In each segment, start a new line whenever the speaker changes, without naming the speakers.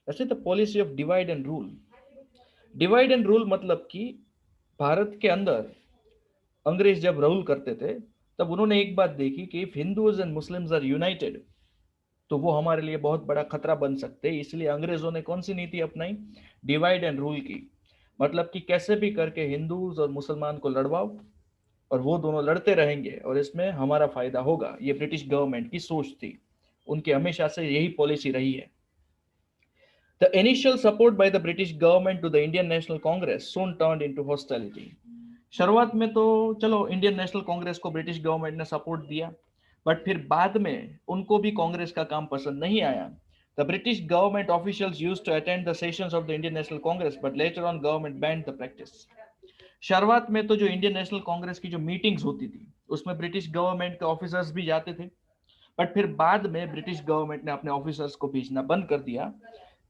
ऐसे the policy of divide and rule. Divide and rule मतलब कि भारत के अंदर अंग्रेज जब रूल करते थे तब उन्होंने एक बात देखी कि if Hindus and Muslims are united तो वो हमारे लिए बहुत बड़ा खतरा बन सकते हैं। इसलिए अंग्रेजों ने कौन सी नीति अपनाई? डिवाइड एंड रूल की। मतलब कि कैसे भी करके हिंदूज और मुसलमान को लड़वाओ और वो दोनों लड़ते रहेंगे और इसमें हमारा फायदा होगा। ये ब्रिटिश गवर्नमेंट की सोच थी, उनकी हमेशा से यही पॉलिसी रही है। The initial support by the British government to the Indian National Congress soon turned into hostility। शुरुआत में तो चलो इंडियन नेशनल कांग्रेस को ब्रिटिश गवर्नमेंट ने सपोर्ट दिया, बट फिर बाद में उनको भी कांग्रेस का काम पसंद नहीं आया। The British government officials used to attend the sessions of the Indian National Congress but later on government banned the practice. शुरुआत में तो जो इंडियन नेशनल कांग्रेस की जो मीटिंग्स होती थी उसमें ब्रिटिश गवर्नमेंट के ऑफिसर्स भी जाते थे, बट फिर बाद में ब्रिटिश गवर्नमेंट ने अपने ऑफिसर्स को भेजना बंद कर दिया।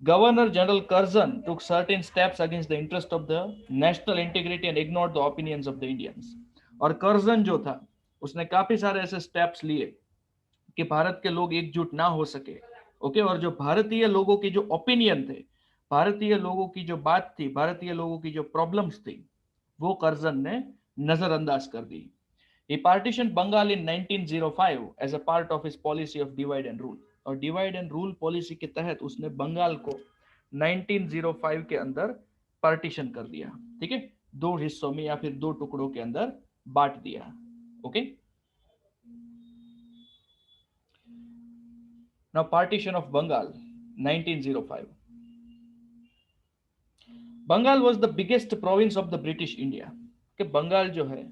Governor general Curzon took certain steps against the interest of the national integrity and ignored the opinions of the Indians। और कर्जन जो था उसने काफी सारे ऐसे स्टेप्स लिए कि भारत के लोग एकजुट ना हो सके। ओके, और जो भारतीय लोगों की जो ओपिनियन थे, भारतीय लोगों की जो बात थी, भारतीय लोगों की जो प्रॉब्लम्स थी, वो कर्जन ने नजरअंदाज कर दी। He partitioned Bengal in 1905 as a part of his policy of divide and rule। और डिवाइड एंड रूल पॉलिसी के तहत उसने बंगाल को 1905 के अंदर पार्टीशन कर दिया। ठीक है, दो हिस्सों में या फिर दो टुकड़ों के अंदर बांट दिया। Okay, now partition of Bengal 1905। Bengal was the biggest province of the British India. कि बंगाल जो है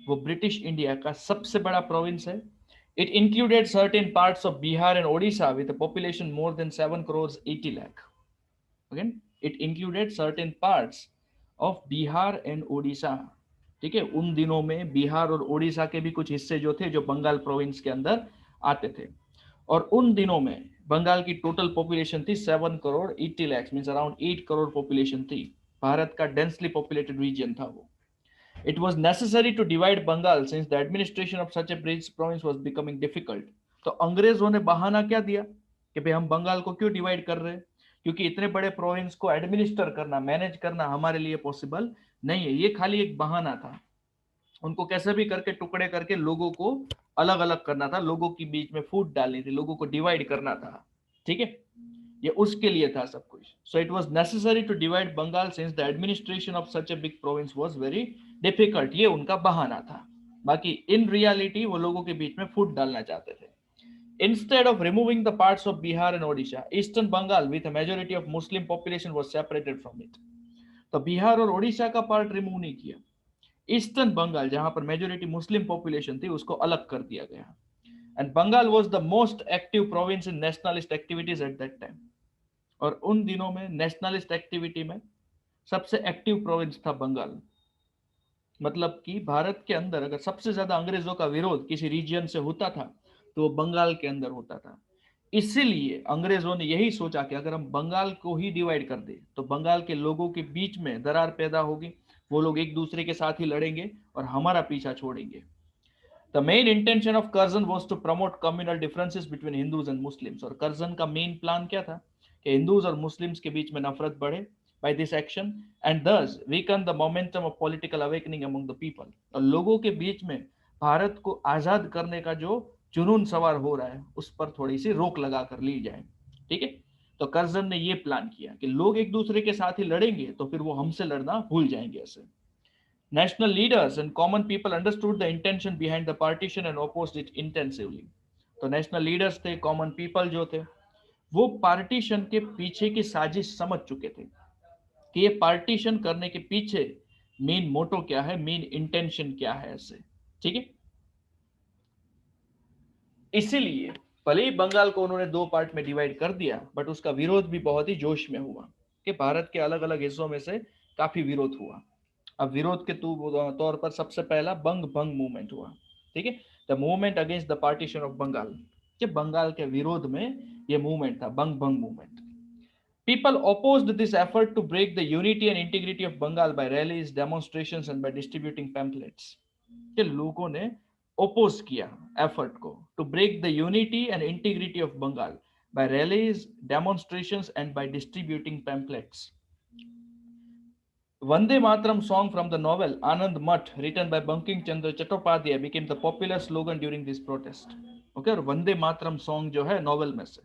वो ब्रिटिश इंडिया का सबसे बड़ा प्रोविंस है। It included certain parts of Bihar and Odisha with a population more than 7 crores 80 lakh। Again, it included certain parts of Bihar and Odisha। ठीक है, उन दिनों में बिहार और ओडिशा के भी कुछ हिस्से जो थे जो बंगाल प्रोविंस के अंदर आते थे। और उन दिनों में बंगाल की टोटल पॉपुलेशन थी 7 crore 80 lakh, means around 8 crore population थी। भारत का डेंसली पॉपुलेटेड रीजन था वो। It was necessary to divide Bengal since the administration of such a British province was becoming difficult। तो अंग्रेजों ने बहाना क्या दिया कि भाई हम बंगाल को क्यों डिवाइड कर रहे हैं, क्योंकि इतने बड़े प्रोविंस को एडमिनिस्टर करना, मैनेज करना हमारे लिए पॉसिबल नहीं है। ये खाली एक बहाना था। उनको कैसे भी करके टुकड़े करके लोगों को अलग अलग करना था, लोगों के बीच में फूट डालनी थी, लोगों को डिवाइड करना था। ठीक है, ये उसके लिए था सब कुछ। So it was necessary to divide Bengal since the administration of such a big province was very difficult. ये उनका बहाना था, बाकी इन रियलिटी वो लोगों के बीच में फूट डालना चाहते थे। Instead of removing the parts of Bihar and Odisha, Eastern Bengal with a majority of Muslim population was separated from it। तो बिहार और ओडिशा का पार्ट रिमूव नहीं किया, ईस्टर्न बंगाल जहां पर मेजोरिटी मुस्लिम पॉपुलेशन थी उसको अलग कर दिया गया। And Bengal was the most active province in nationalist activities at that time. और उन दिनों में नेशनलिस्ट एक्टिविटी में सबसे एक्टिव प्रोविंस था बंगाल। मतलब कि भारत के अंदर अगर सबसे ज्यादा अंग्रेजों का विरोध किसी रीजन से होता था तो वो बंगाल के अंदर होता था। इसीलिए अंग्रेजों ने यही सोचा कि अगर हम बंगाल को ही डिवाइड कर दे तो बंगाल के लोगों के बीच में दरार पैदा होगी, वो लोग एक दूसरे के साथ ही लड़ेंगे और हमारा पीछा छोड़ेंगे। The main intention of Curzon was to promote communal differences between Hindus and Muslims. और कर्जन का मेन प्लान क्या था कि हिंदूज और मुस्लिम्स के बीच में नफरत बढ़े by this action and thus weaken the momentum of political awakening among the people। और लोगों के बीच में भारत को आजाद करने का जो जुनून सवार हो रहा है उस पर थोड़ी सी रोक लगा कर ली जाए। ठीक है, तो कर्जन ने ये प्लान किया कि लोग एक दूसरे के साथ ही लड़ेंगे तो फिर वो हमसे लड़ना भूल जाएंगे। ऐसे national leaders and common people understood the intention behind the partition and opposed it intensively। तो नेशनल लीडर्स थे, कॉमन पीपल जो थे, वो पार्टीशन के पीछे की साजिश समझ चुके थे कि ये पार्टीशन करने के पीछे मेन मोटो क्या है, मेन इंटेंशन क्या है ऐसे। ठीक है, इसीलिए भले ही बंगाल को उन्होंने दो पार्ट में डिवाइड कर दिया बट उसका विरोध भी बहुत ही जोश में हुआ कि भारत के अलग अलग हिस्सों में से काफी विरोध हुआ। अब विरोध के तौर पर सबसे पहला बंग भंग मूवमेंट हुआ। ठीक है, the movement against the partition of Bengal, कि बंगाल के विरोध में ये मूवमेंट था, बंग भंग movement. People opposed this effort to break the unity and integrity of Bengal by rallies, demonstrations and by distributing pamphlets। कि लोगों ने ओपोज किया एफर्ट को to break the unity and integrity of Bengal, by rallies, demonstrations, and by distributing pamphlets. Vande Mataram song from the novel Anand Math, written by Banking Chandra Chattopadhyay, became the popular slogan during this protest. Okay, और Vande Mataram song जो है novel में से,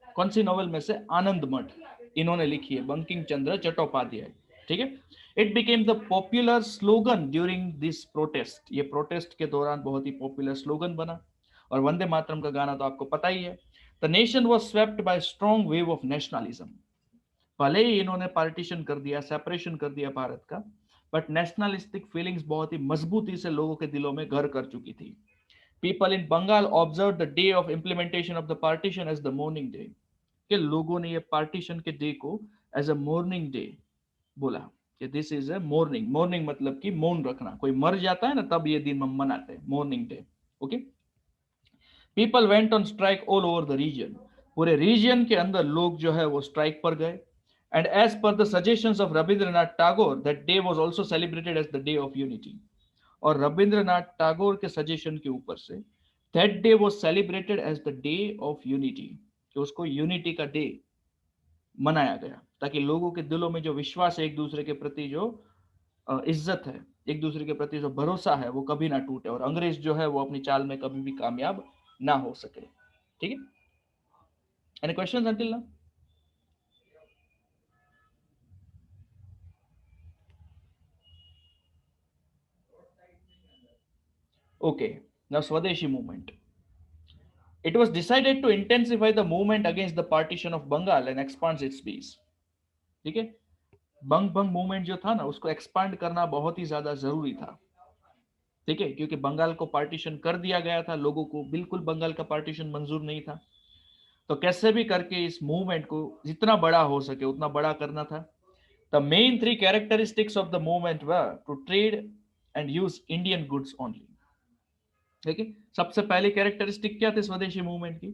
कौन सी novel में से? आनंद मठ इन्होंने लिखी है, बंकिम चंद्र चट्टोपाध्याय। ठीक है, it became the popular slogan during this protest, ये प्रोटेस्ट के दौरान बहुत ही पॉपुलर स्लोगन बना। और वंदे मातरम का गाना तो आपको पता ही है। The nation was swept by strong wave of nationalism. भले ही इन्होंने पार्टीशन कर दिया, सेपरेशन कर दिया भारत का, बट नेशनलिस्टिक फीलिंग्स बहुत ही मजबूती से लोगों के दिलों में घर कर चुकी थी। People in Bengal observe the day of implementation of the partition as the mourning day, कि लोगों ने ये पार्टीशन के डे को एज अ मॉर्निंग डे बोला, कि this is a morning. Morning मतलब कि मौन रखना, कोई मर जाता है ना तब ये दिन हम मनाते हैं, mourning day. Okay, people went on strike all over the region, पूरे रीजन के अंदर लोग जो है वो स्ट्राइक पर गए। And as per the suggestions of Rabindranath Tagore that day was also celebrated as the day of unity. और रविंद्रनाथ टैगोर के सजेशन के ऊपर से that day was celebrated as the day of unity, कि उसको यूनिटी का डे मनाया गया, ताकि लोगों के दिलों में जो विश्वास है एक दूसरे के प्रति, जो इज्जत है एक दूसरे के प्रति, जो भरोसा है वो कभी ना टूटे, और अंग्रेज जो है वो अपनी चाल में कभी भी कामयाब ना हो सके। ठीक है, any questions until now? Okay, now स्वदेशी movement. It was decided to intensify the movement against the partition of Bengal and expand its base. ठीक है, बंग बंग मूवमेंट जो था ना, उसको एक्सपांड करना बहुत ही ज्यादा जरूरी था। ठीक है, क्योंकि बंगाल को पार्टीशन कर दिया गया था, लोगों को बिल्कुल बंगाल का पार्टीशन मंजूर नहीं था, तो कैसे भी करके इस मूवमेंट को जितना बड़ा हो सके उतना बड़ा करना था। The main three characteristics of the movement were to trade and use Indian goods only. ठीक है, सबसे पहले कैरेक्टरिस्टिक क्या थे स्वदेशी मूवमेंट की,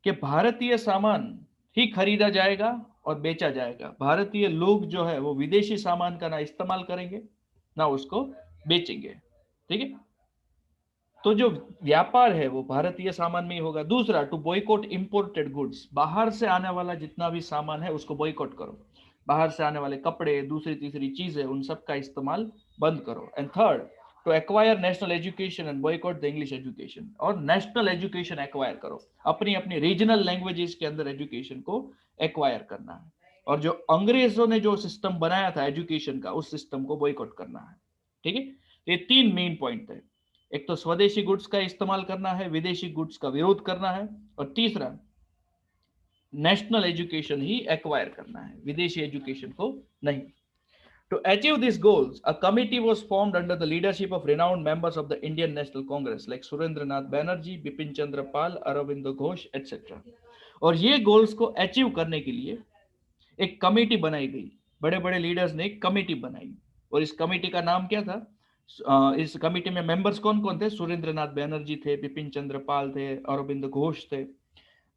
कि भारतीय सामान ही खरीदा जाएगा और बेचा जाएगा। भारतीय लोग जो है वो विदेशी सामान का ना इस्तेमाल करेंगे ना उसको बेचेंगे। ठीक है, तो जो व्यापार है वो भारतीय सामान में ही होगा। दूसरा, टू बॉयकॉट इंपोर्टेड गुड्स, बाहर से आने वाला जितना भी सामान है उसको बॉयकॉट करो, बाहर से आने वाले कपड़े, दूसरी तीसरी चीजें, उन सब का इस्तेमाल बंद करो। And third, to acquire national education and boycott the English education, और नेशनल एजुकेशन एक्वायर करो, अपनी अपनी रीजनल लैंग्वेजेस के अंदर एजुकेशन को एक्वायर करना है, और जो अंग्रेजों ने जो सिस्टम बनाया था एजुकेशन का, उस सिस्टम को बॉयकॉट करना है। ठीक है, ये तीन मेन पॉइंट है। एक तो स्वदेशी गुड्स का इस्तेमाल करना है, विदेशी गुड्स का विरोध करना है, और तीसरा नेशनल एजुकेशन ही एक्वायर करना है, विदेशी एजुकेशन को नहीं। To achieve these goals, a committee was formed under the leadership of renowned members of the Indian National Congress like Surendranath Banerjee, Bipin Chandra Pal, Aravind Ghosh, etc. और ये goals को achieve करने के लिए एक committee बनाई गई, बड़े बड़े लीडर्स ने एक कमेटी बनाई, और इस कमेटी का नाम क्या था? इस कमेटी में मेंबर्स कौन कौन थे? सुरेंद्रनाथ बैनर्जी थे, बिपिन चंद्र पाल थे, अरविंद घोष थे।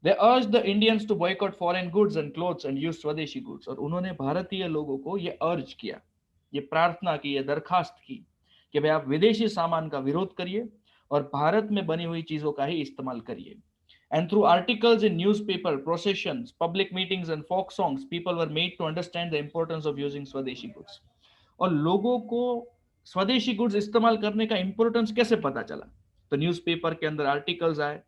They urge the Indians to boycott foreign goods and clothes and use swadeshi goods, और उन्होंने भारतीय लोगों को ये अर्ज किया, ये प्रार्थना की, ये दरखास्त की कि भाई आप विदेशी सामान का विरोध करिए और भारत में बनी हुई चीजों का ही इस्तेमाल करिए। And through articles in newspaper, processions, public meetings, and folk songs, people were made to understand the importance of using Swadeshi goods. और लोगों को स्वदेशी गुड्स इस्तेमाल करने का इंपॉर्टेंस कैसे पता चला? तो न्यूज़पेपर के अंदर आर्टिकल्स आए,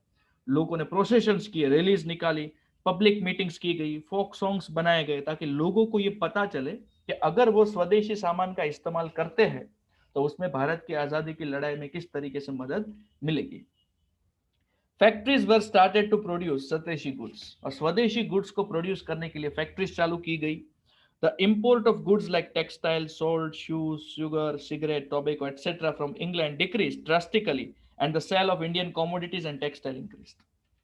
लोगों ने प्रोसेशंस किए, रैलीज निकाली, पब्लिक मीटिंग्स की गई, फोक सॉन्ग्स बनाए गए, ताकि लोगों को ये पता चले कि अगर वो स्वदेशी सामान का इस्तेमाल करते हैं तो उसमें भारत की आजादी की लड़ाई में किस तरीके से मदद मिलेगी। Factories were started to produce swadeshi goods, और स्वदेशी गुड्स को प्रोड्यूस करने के लिए फैक्ट्रीज चालू की गई। The import of goods like textile, salt, shoes, sugar, cigarette, tobacco etcetera from England decrease drastically and the sale of Indian commodities and textile increase.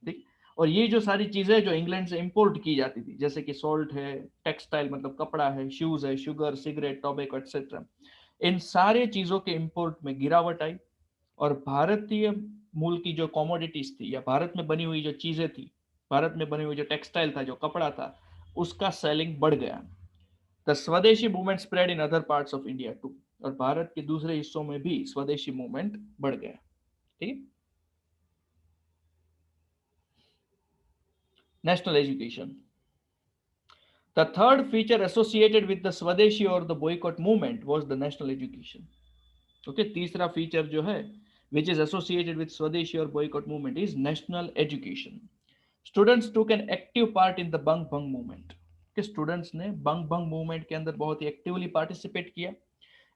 ठीक, और ये जो सारी चीजें जो इंग्लैंड से इंपोर्ट की जाती थी, जैसे कि सोल्ट है, टेक्सटाइल मतलब कपड़ा है, शूज है, शुगर, सिगरेट, टोबैको एटसेट्रा, इन सारे चीजों के इंपोर्ट में गिरावट आई, और भारतीय मूल की जो कमोडिटीज थी या भारत में बनी हुई जो चीजें थी, भारत में बनी हुई जो टेक्सटाइल था, जो कपड़ा था, उसका सेलिंग बढ़ गया। The swadeshi movement spread in other parts of India too, और भारत के दूसरे हिस्सों में भी स्वदेशी मूवमेंट बढ़ गया। ठीक है, national education. The third feature associated with the Swadeshi or the boycott movement was the national education. Okay, तीसरा feature जो है which is associated with Swadeshi or boycott movement is national education. Students took an active part in the bang bang movement. कि students ने bang bang movement के अंदर बहुत ही actively participate किया.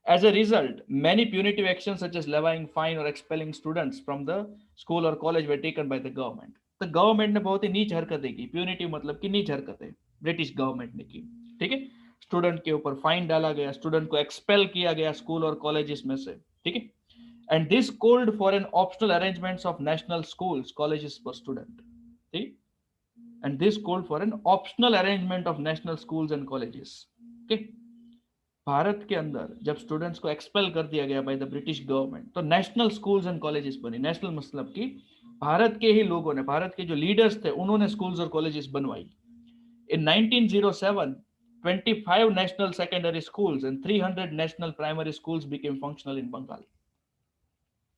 As a result, many punitive actions such as levying fine or expelling students from the school or college were taken by the government. तो government ने बहुत ही नीच हरकतें की. प्यूनिटिव मतलब कि नीच हरकतें ब्रिटिश गवर्नमेंट ने की. ठीक है, स्टूडेंट के ऊपर फाइन डाला गया, स्टूडेंट को एक्सपेल किया गया स्कूल और कॉलेजेस में से. ठीक है, and this called for an optional arrangements of national schools colleges for student. ठीक, and this called for an optional arrangement of national schools and colleges. ठीक, भारत के अंदर जब स्टूडेंट्स को एक्सपेल कर दिया गया बाय द ब्रिटिश गवर्नमेंट तो नेशनल स्कूल्स एंड कॉलेजेस बनी. नेशनल मतलब कि भारत के ही लोगों ने, भारत के जो लीडर्स थे उन्होंने स्कूल्स और कॉलेजेस बनवाई. In 1907 25 national secondary schools and 300 national primary schools became functional in Bengal.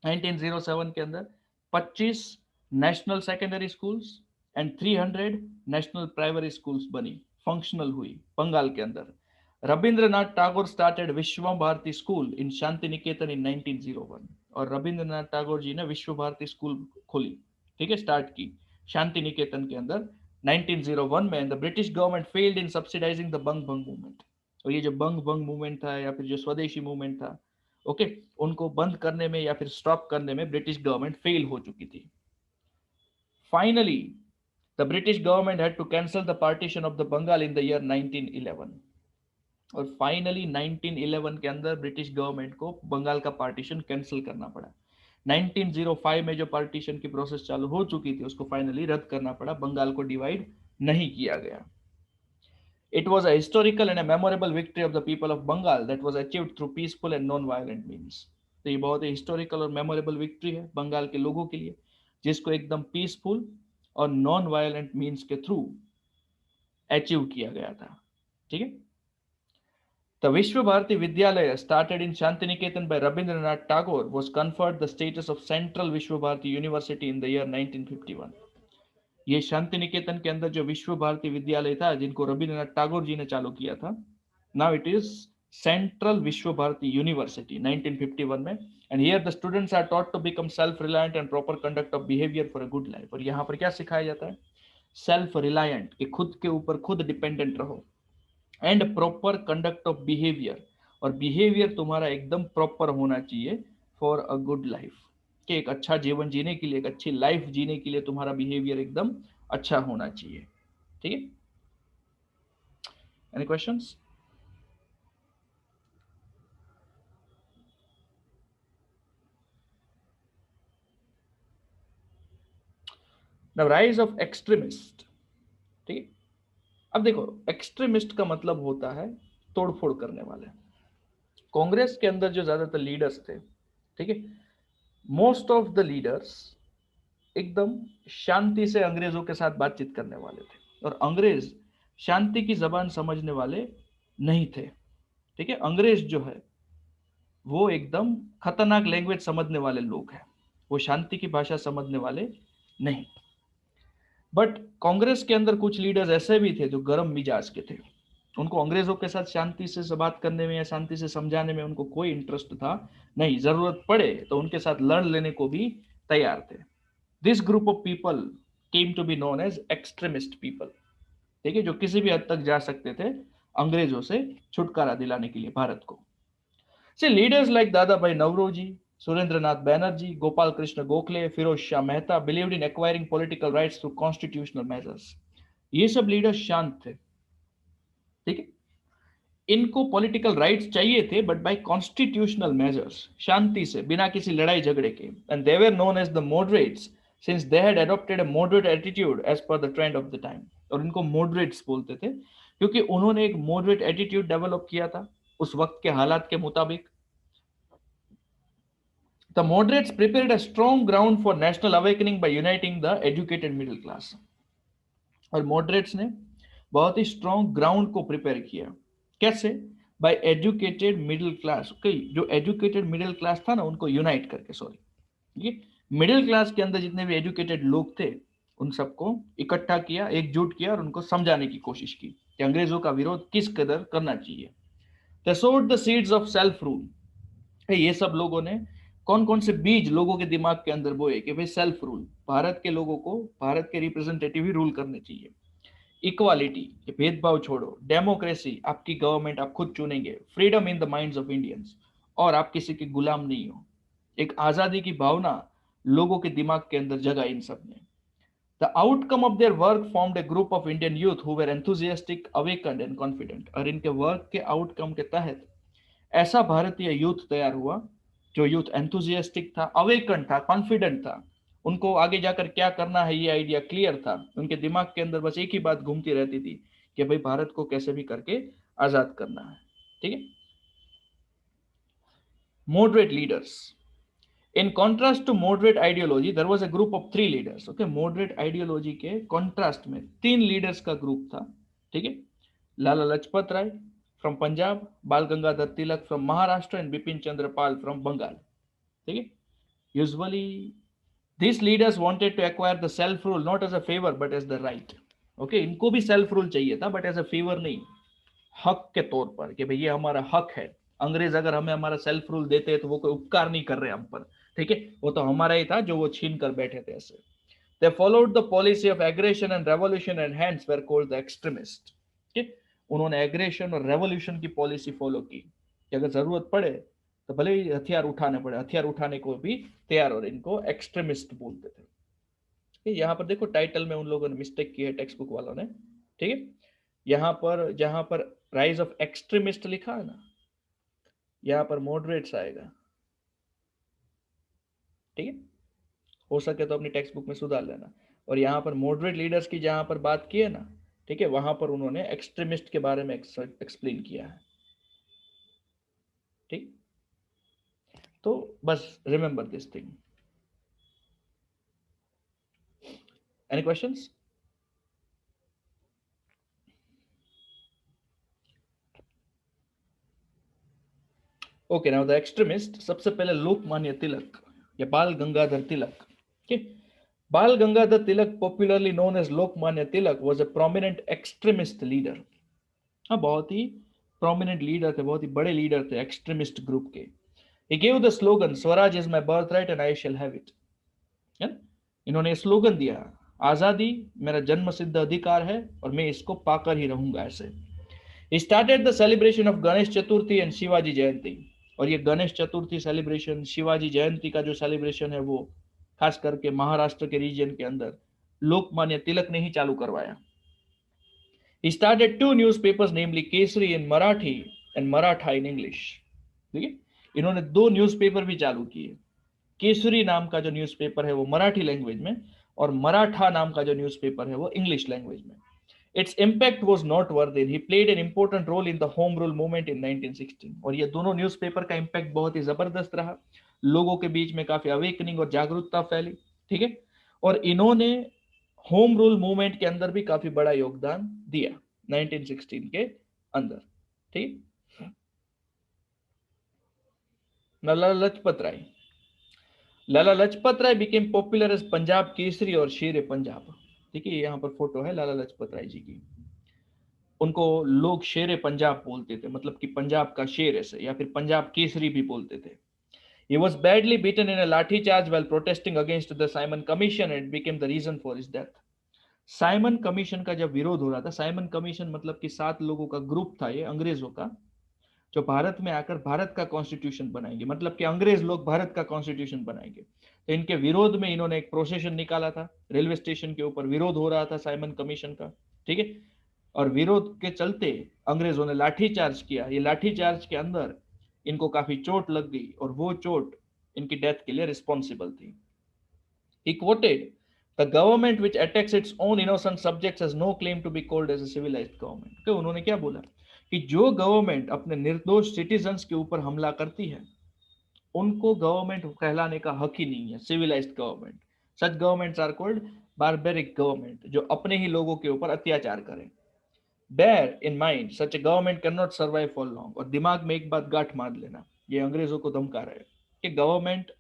1907 के अंदर 25 national secondary schools and 300 national primary schools बनी, फंक्शनल हुई बंगाल के अंदर. रविंद्रनाथ टैगोर स्टार्टेड विश्व भारती स्कूल इन शांति निकेतन इन 1901. और रविंद्रनाथ टैगोर जी ने विश्व भारती स्कूल खोली. ठीक है, स्टार्ट की शांति निकेतन के अंदर 1901 में. The British government failed in subsidising the Bang Bang movement. और ये जो बंग बंग मूवमेंट था या फिर जो स्वदेशी मूवमेंट था, ओके, उनको बंद करने में या फिर स्टॉप करने में ब्रिटिश गवर्नमेंट फेल हो चुकी थी. Finally the British government had to cancel the partition of the Bengal in the year 1911. और फाइनली 1911 के अंदर ब्रिटिश गवर्नमेंट को बंगाल का पार्टीशन कैंसिल करना पड़ा. 1905 में जो पार्टीशन की प्रोसेस चालू हो चुकी थी उसको फाइनली रद्द करना पड़ा, बंगाल को डिवाइड नहीं किया गया. It was a historical and a memorable victory of the people of Bengal that was achieved through peaceful and non-violent means. तो ये बहुत ही हिस्टोरिकल और मेमोरेबल विक्ट्री है बंगाल के लोगों के लिए, जिसको एकदम पीसफुल और नॉन वायलेंट मीन्स के थ्रू अचीव किया गया था. ठीक है, The Vishwa Bharati Vidyalaya, started in Shantiniketan by Rabindranath Tagore, was conferred the status of Central Vishwa Bharati University in the year 1951. ये शांति निकेतन के अंदर जो विश्व भारती विद्यालय था जिनको रविंद्रनाथ टैगोर जी ने चालू किया था, नाउ इट इज सेंट्रल विश्व भारती यूनिवर्सिटी 1951 में. And here the students are taught to become self reliant and proper conduct of behaviour for a good life. और यहाँ पर क्या सिखाया जाता है? सेल्फ रिलायंट, कि खुद के ऊपर खुद डिपेंडेंट रहो, and proper conduct of behaviour, और बिहेवियर तुम्हारा एकदम प्रॉपर होना चाहिए फॉर अ गुड लाइफ, कि एक अच्छा जीवन जीने के लिए, एक अच्छी लाइफ जीने के लिए तुम्हारा बिहेवियर एकदम अच्छा होना चाहिए. ठीक है, any questions? The rise of extremist. ठीक है, अब देखो एक्सट्रीमिस्ट का मतलब होता है तोड़फोड़ करने वाले. कांग्रेस के अंदर जो ज्यादातर लीडर्स थे, ठीक है, मोस्ट ऑफ द लीडर्स एकदम शांति से अंग्रेजों के साथ बातचीत करने वाले थे, और अंग्रेज शांति की जबान समझने वाले नहीं थे. ठीक है, अंग्रेज जो है वो एकदम खतरनाक लैंग्वेज समझने वाले लोग हैं, वो शांति की भाषा समझने वाले नहीं. बट कांग्रेस के अंदर कुछ लीडर्स ऐसे भी थे जो गर्म मिजाज के थे, उनको अंग्रेजों के साथ शांति से बात करने में या शांति से समझाने में उनको कोई इंटरेस्ट था नहीं, जरूरत पड़े तो उनके साथ लड़ लेने को भी तैयार थे. This group of people came to be known as extremist people. ठीक है, जो किसी भी हद तक जा सकते थे अंग्रेजों से छुटकारा दिलाने के लिए भारत को. See, leaders like Dadabhai Nauroji, Surendranath Banerjee, Gopal Krishna Gokhale, Firoz Shah Mehta believed in acquiring political rights through constitutional measures. ये सब लीडर शांत थे. ठीक है, इनको पॉलिटिकल राइट्स चाहिए थे बट बाय कॉन्स्टिट्यूशनल मेजर्स, शांति से, बिना किसी लड़ाई झगड़े के. And they were known as the moderates since they had adopted a moderate attitude as per the trend of the time. और इनको मॉडरेट्स बोलते थे क्योंकि उन्होंने एक मॉडरेट एटीट्यूड डेवलप किया था उस वक्त के हालात के मुताबिक. The moderates prepared a strong ground for national awakening by uniting the educated middle class. और moderates ने बहुत ही strong ground को prepare किया. कैसे? By educated middle class. Okay, जो educated middle class था ना उनको unite करके, सॉरी, ये मिडिल क्लास के अंदर जितने भी एजुकेटेड लोग थे उन सबको इकट्ठा किया, एकजुट किया और उनको समझाने की कोशिश की कि अंग्रेजों का विरोध किस कदर करना चाहिए। They sowed the seeds of self rule। ये सब लोगों ने कौन कौन से बीज लोगों के दिमाग के अंदर बोए कि भाई सेल्फ रूल, भारत के लोगों को भारत के रिप्रेजेंटेटिव ही रूल करने चाहिए। इक्वालिटी, भेदभाव छोड़ो। डेमोक्रेसी, आपकी गवर्नमेंट आप खुद चुनेंगे। Freedom in the minds of Indians, और आप किसी के गुलाम नहीं हो। एक आजादी की भावना लोगों के दिमाग के अंदर जगा इन सब ने। The outcome of their work formed A group of Indian youth who were enthusiastic, awakened and confident. और इनके वर्क के आउटकम के तहत ऐसा भारतीय यूथ तैयार हुआ जो यूथ एंथुसियास्टिक था, अवेकन था, कॉन्फिडेंट था। उनको आगे जाकर क्या करना है ये आइडिया क्लियर था। उनके दिमाग के अंदर बस एक ही बात घूमती रहती थी कि भाई भारत को कैसे भी करके आजाद करना है। ठीक है। Moderate leaders, in contrast to moderate ideology there was a group of 3 leaders. Okay, moderate ideology के कॉन्ट्रास्ट में 3 लीडर्स का ग्रुप था। ठीक है। लाला लजपत राय from Punjab, Bal Gangadhar Tilak from Maharashtra and Bipin Chandra Pal from Bengal. ठीक है। Usually these leaders wanted to acquire the self rule not as a favor but as the right। Okay, इनको भी सेल्फ रूल चाहिए था बट एज अ फेवर नहीं, हक के तौर पर कि भाई ये हमारा हक है। अंग्रेज अगर हमें हमारा सेल्फ रूल देते हैं तो वो कोई उपकार नहीं कर रहे हम पर। ठीक है, वो तो हमारा ही था जो वो छीन कर बैठे थे ऐसे। They followed the policy of aggression and revolution and hence were called the extremist। ठीक, उन्होंने एग्रेशन और रेवोल्यूशन की पॉलिसी फॉलो की कि अगर जरूरत पड़े तो भले ही हथियार उठाने पड़े, हथियार उठाने को भी तैयार, और इनको एक्सट्रीमिस्ट बोलते थे। यहाँ पर देखो टाइटल में उन लोगों ने मिस्टेक की है, टेक्स्ट बुक वालों ने। ठीक है, यहाँ पर जहां पर राइज ऑफ एक्सट्रीमिस्ट लिखा है ना, यहाँ पर मॉडरेट्स आएगा। ठीक है, हो सके तो अपनी टेक्स्ट बुक में सुधार लेना। और यहाँ पर मॉडरेट लीडर्स की जहां पर बात की है ना, ठीक है, वहां पर उन्होंने एक्सट्रीमिस्ट के बारे में एक्सप्लेन किया है। ठीक, तो बस remember this thing. Any questions? Okay, now the extremist. सबसे पहले लोकमान्य तिलक या बाल गंगाधर तिलक। ठीक, Bal Gangadhar Tilak, popularly known as Lokmanya Tilak, was a prominent extremist leader. हाँ, बहुत ही प्रोमिनेंट लीडर थे, बहुत ही बड़े लीडर थे एक्सट्रीमिस्ट ग्रुप के। He gave the slogan Swaraj is my birth right and I shall have it. इन्होंने स्लोगन दिया, आजादी मेरा जन्म सिद्ध अधिकार है और मैं इसको पाकर ही रहूंगा ऐसे। He started the celebration of Ganesh Chaturthi and Shivaji Jayanti. और ये गणेश चतुर्थी सेलिब्रेशन, शिवाजी जयंती का जो सेलिब्रेशन है वो खास करके महाराष्ट्र के रीजन के अंदर लोकमान्य तिलक ने ही चालू करवाया। He started 2 newspapers namely Kesari in Marathi and Maratha in English। ठीक है, इन्होंने 2 न्यूज़पेपर भी चालू किए। केसरी नाम का जो न्यूज़पेपर है वो मराठी लैंग्वेज में, और मराठा नाम का जो न्यूज़पेपर है वो इंग्लिश लैंग्वेज में। Its impact was noteworthy। He played an important role in the home rule movement in 1916। और ये दोनों न्यूज़पेपर का इम्पैक्ट बहुत ही जबरदस्त रहा, लोगों के बीच में काफी अवेकनिंग और जागरूकता फैली। ठीक है, और इन्होंने होम रूल मूवमेंट के अंदर भी काफी बड़ा योगदान दिया 1916 के अंदर। ठीक, Lala Lajpat Rai. Lala Lajpat Rai became popular as Punjab Kesari और शेर पंजाब। ठीक है, यहाँ पर फोटो है लाला लजपत राय जी की। उनको लोग शेर पंजाब बोलते थे, मतलब कि पंजाब का शेर ऐसे, या फिर पंजाब केसरी भी बोलते थे। He was badly beaten in a lathi charge while protesting against the Simon Commission and it became the reason for his death। Simon commission का जब विरोध हो रहा था, साइमन कमीशन मतलब कि 7 लोगों का ग्रुप था ये अंग्रेजों का, जो भारत में आकर भारत का कॉन्स्टिट्यूशन बनाएंगे, मतलब कि अंग्रेज लोग भारत का कॉन्स्टिट्यूशन बनाएंगे। तो इनके विरोध में इन्होंने एक प्रोसेशन निकाला था, रेलवे स्टेशन के ऊपर विरोध हो रहा था साइमन कमीशन का। ठीक है, और विरोध के चलते अंग्रेजों ने लाठी चार्ज किया। ये लाठी चार्ज के अंदर इनको काफी चोट लग गई और वो चोट इनकी डेथ के लिए रिस्पॉन्सिबल थी। He quoted, "The government which attacks its own innocent subjects has no claim to be called as a civilized government"। तो उन्होंने क्या बोला कि जो गवर्नमेंट अपने निर्दोष सिटीजन्स के ऊपर हमला करती है उनको गवर्नमेंट कहलाने का हक ही नहीं है, civilised government. Such governments are called barbaric government, जो अपने ही लोगों के ऊपर अत्याचार करें। Bear in mind such a government can not survive for long. और दिमाग में एक बात गांठ मार लेना, ये अंग्रेजों को धमका रहे हैं कि गवर्नमेंट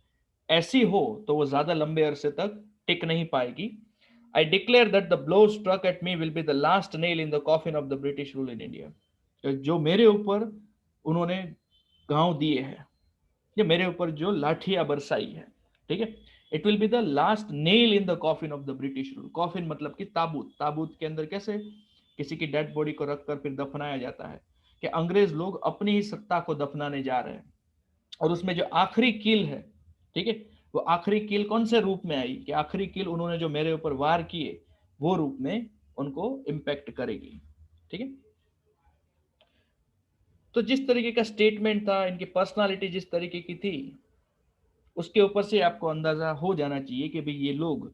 ऐसी हो तो वो ज्यादा लंबे अरसे तक टिक नहीं पाएगी I declare that the blow struck at me will be the last nail in the coffin of the British rule in India. जो मेरे ऊपर उन्होंने घाव दिए हैं, या मेरे ऊपर जो लाठियां बरसाई है, ठीक है, it will be the last nail in the coffin of the British rule. Coffin मतलब कि ताबूत. ताबूत के अंदर कैसे किसी की डेड बॉडी को रखकर फिर दफनाया जाता है, कि अंग्रेज लोग अपनी ही सत्ता को दफनाने जा रहे हैं. और उसमें जो आखिरी कील है, ठीक है, वो आखिरी कील कौन से रूप में आई, कि आखिरी कील उन्होंने जो मेरे ऊपर वार किए वो रूप में उनको इंपैक्ट करेगी. ठीक है. तो जिस तरीके का स्टेटमेंट था, इनकी पर्सनालिटी जिस तरीके की थी, उसके ऊपर से आपको अंदाजा हो जाना चाहिए कि भाई ये लोग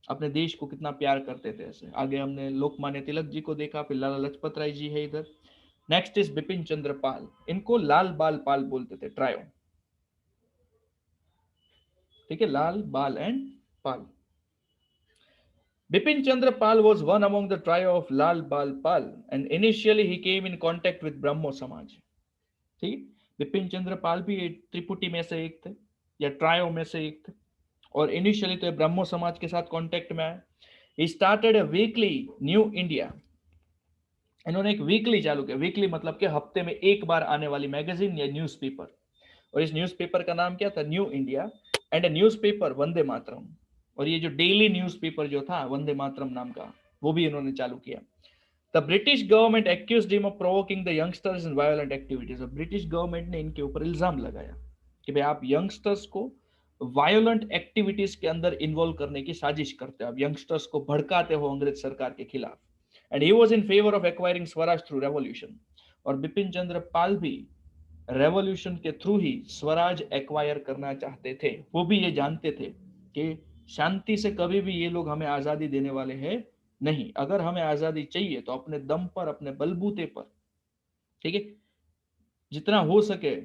अपने देश को कितना प्यार करते थे. ऐसे आगे हमने लोकमान्य तिलक जी को देखा, फिर लाला लजपत राय जी है इधर. नेक्स्ट इज बिपिन चंद्र पाल. इनको लाल बाल पाल बोलते थे, ट्रायो. ठीक है, लाल बाल and Pal. Bipin Chandra Pal was one among the trio of Lal Bal Pal, and initially he came in contact with Brahmo Samaj. ठीक, बिपिन चंद्र पाल भी त्रिपुटी में से एक थे, या ट्रायो में से एक थे, और इनिशियली तो ब्रह्मो समाज के साथ कांटेक्ट में आए. He started a weekly new India. इन्होंने एक वीकली चालू किया. वीकली मतलब कि हफ्ते में एक बार आने वाली मैगजीन या न्यूज़पेपर, और इस न्यूज़पेपर का नाम क्या था, new India. And newspaper Vande Mataram. और ये जो डेली न्यूज़पेपर जो था वंदे मातरम नाम का, वो भी इन्होंने चालू किया. The British government accused him of provoking the youngsters in violent activities. British government ने इनके ऊपर इल्जाम लगाया कि भाई आप यंगस्टर्स को वायलेंट एक्टिविटीज के अंदर इन्वॉल्व करने की साजिश करते हो, आप यंगस्टर्स को भड़काते हो अंग्रेज सरकार के खिलाफ. And he was in favour of acquiring Swaraj through revolution. और बिपिन चंद्र पाल भी रेवोल्यूशन के थ्रू ही स्वराज एक्वायर करना चाहते थे. वो भी ये जानते थे कि शांति से कभी भी ये लोग हमें आजादी देने वाले हैं नहीं. अगर हमें आजादी चाहिए तो अपने दम पर, अपने बलबूते पर, ठीक है, जितना हो सके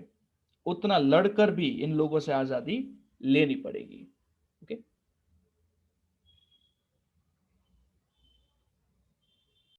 उतना लड़कर भी इन लोगों से आजादी लेनी पड़ेगी.